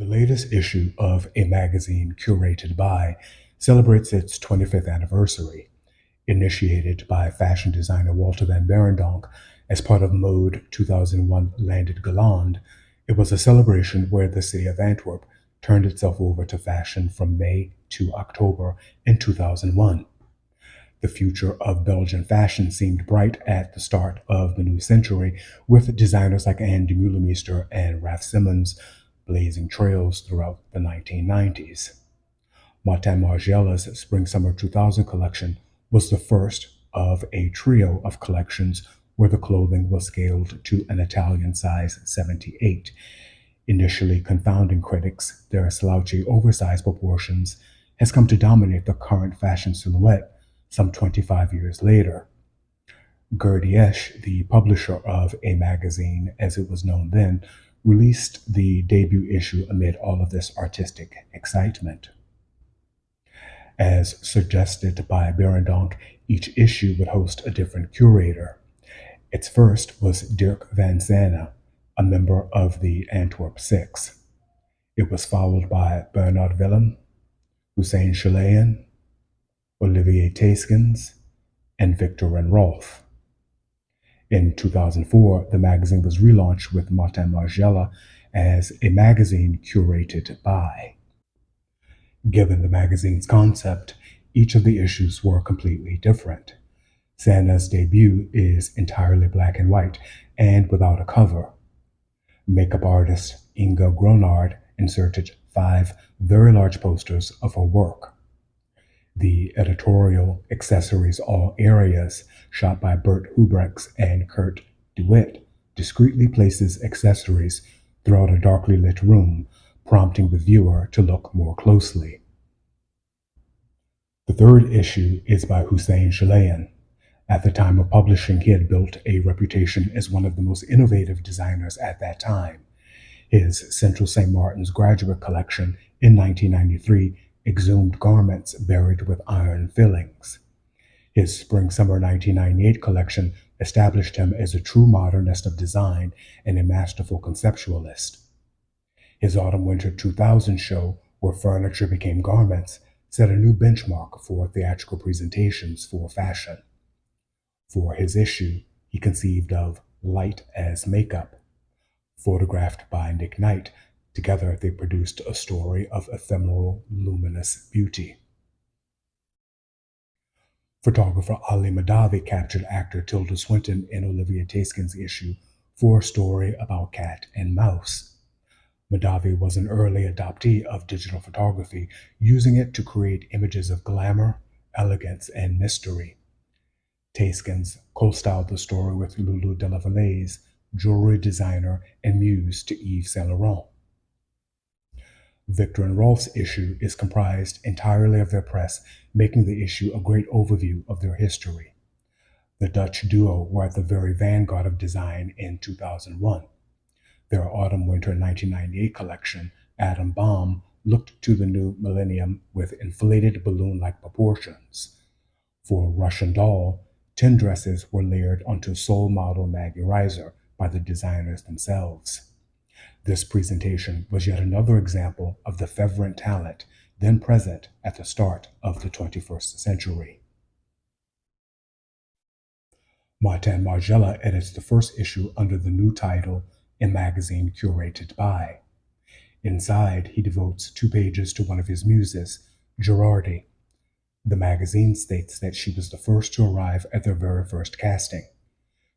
The latest issue of A Magazine Curated By celebrates its 25th anniversary. Initiated by fashion designer Walter van Beirendonck as part of Mode 2001 Landed Galand, it was a celebration where the city of Antwerp turned itself over to fashion from May to October in 2001. The future of Belgian fashion seemed bright at the start of the new century, with designers like Anne de Meulemeester and Raf Simons blazing trails throughout the 1990s. Martin Margiela's Spring-Summer 2000 collection was the first of a trio of collections where the clothing was scaled to an Italian size 78. Initially confounding critics, their slouchy, oversized proportions has come to dominate the current fashion silhouette some 25 years later. Gurdjieff, the publisher of A Magazine, as it was known then, released the debut issue amid all of this artistic excitement. As suggested by Beirendonck, each issue would host a different curator. Its first was Dirk Van Saene, a member of the Antwerp Six. It was followed by Bernhard Willhelm, Hussein Chalayan, Olivier Theyskens, and Viktor and Rolf. In 2004, the magazine was relaunched with Martin Margiela as A Magazine Curated By. Given the magazine's concept, each of the issues were completely different. Saene's debut is entirely black and white and without a cover. Makeup artist Inga Gronard inserted 5 very large posters of her work. The editorial accessories all areas, shot by Bert Hubrechts and Kurt DeWitt, discreetly places accessories throughout a darkly lit room, prompting the viewer to look more closely. The third issue is by Hussein Chalayan. At the time of publishing, he had built a reputation as one of the most innovative designers at that time. His Central St. Martin's graduate collection in 1993 exhumed garments buried with iron fillings. His Spring-Summer 1998 collection established him as a true modernist of design and a masterful conceptualist. His Autumn-Winter 2000 show, where furniture became garments, set a new benchmark for theatrical presentations for fashion. For his issue, he conceived of Light as Makeup. Photographed by Nick Knight, together they produced a story of ephemeral, luminous beauty. Photographer Ali Madavi captured actor Tilda Swinton in Olivier Theyskens' issue for a story about cat and mouse. Madavi was an early adoptee of digital photography, using it to create images of glamour, elegance, and mystery. Theyskens co-styled the story with Lulu Delavalleise, jewelry designer and muse to Yves Saint Laurent. Viktor and Rolf's issue is comprised entirely of their press, making the issue a great overview of their history. The Dutch duo were at the very vanguard of design in 2001. Their Autumn-Winter 1998 collection, Atom Bomb, looked to the new millennium with inflated balloon-like proportions. For Russian Doll, 10 dresses were layered onto sole model Maggie Reiser by the designers themselves. This presentation was yet another example of the fervent talent then present at the start of the 21st century. Martin Margiela edits the first issue under the new title, A Magazine Curated By. Inside, he devotes 2 pages to one of his muses, Girardi. The magazine states that she was the first to arrive at their very first casting.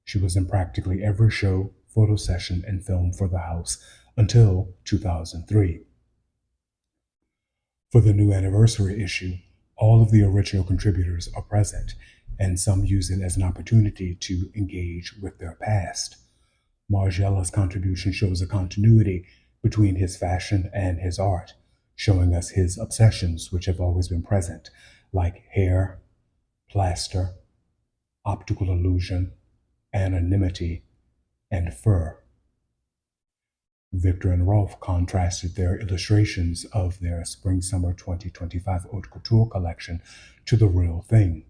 She was in practically every show, photo session, and film for the house until 2003. For the new anniversary issue, all of the original contributors are present, and some use it as an opportunity to engage with their past. Margiela's contribution shows a continuity between his fashion and his art, showing us his obsessions which have always been present, like hair, plaster, optical illusion, anonymity, and fur. Viktor and Rolf contrasted their illustrations of their Spring-Summer 2025 Haute Couture collection to the real thing.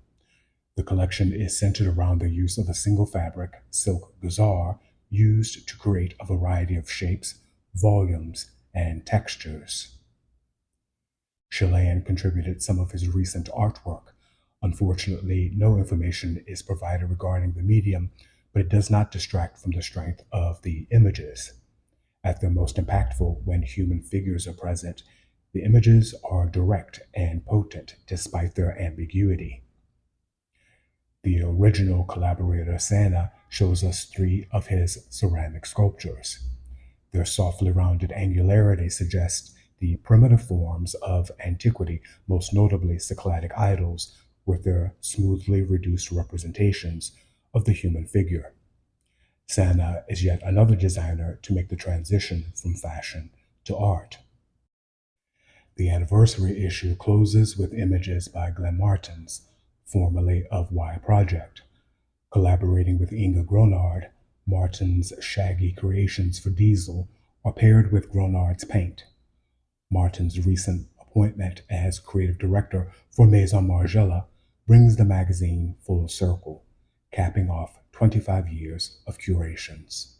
The collection is centered around the use of a single fabric, silk gazar, used to create a variety of shapes, volumes, and textures. Chalayan contributed some of his recent artwork. Unfortunately, no information is provided regarding the medium, but it does not distract from the strength of the images. At their most impactful when human figures are present, the images are direct and potent despite their ambiguity. The original collaborator Saene shows us 3 of his ceramic sculptures. Their softly rounded angularity suggests the primitive forms of antiquity, most notably Cycladic idols, with their smoothly reduced representations of the human figure. Saene is yet another designer to make the transition from fashion to art. The anniversary issue closes with images by Glenn Martens, formerly of Y Project. Collaborating with Inga Gronard, Martens' shaggy creations for Diesel are paired with Gronard's paint. Martin's recent appointment as creative director for Maison Margiela brings the magazine full circle, capping off 25 years of curations.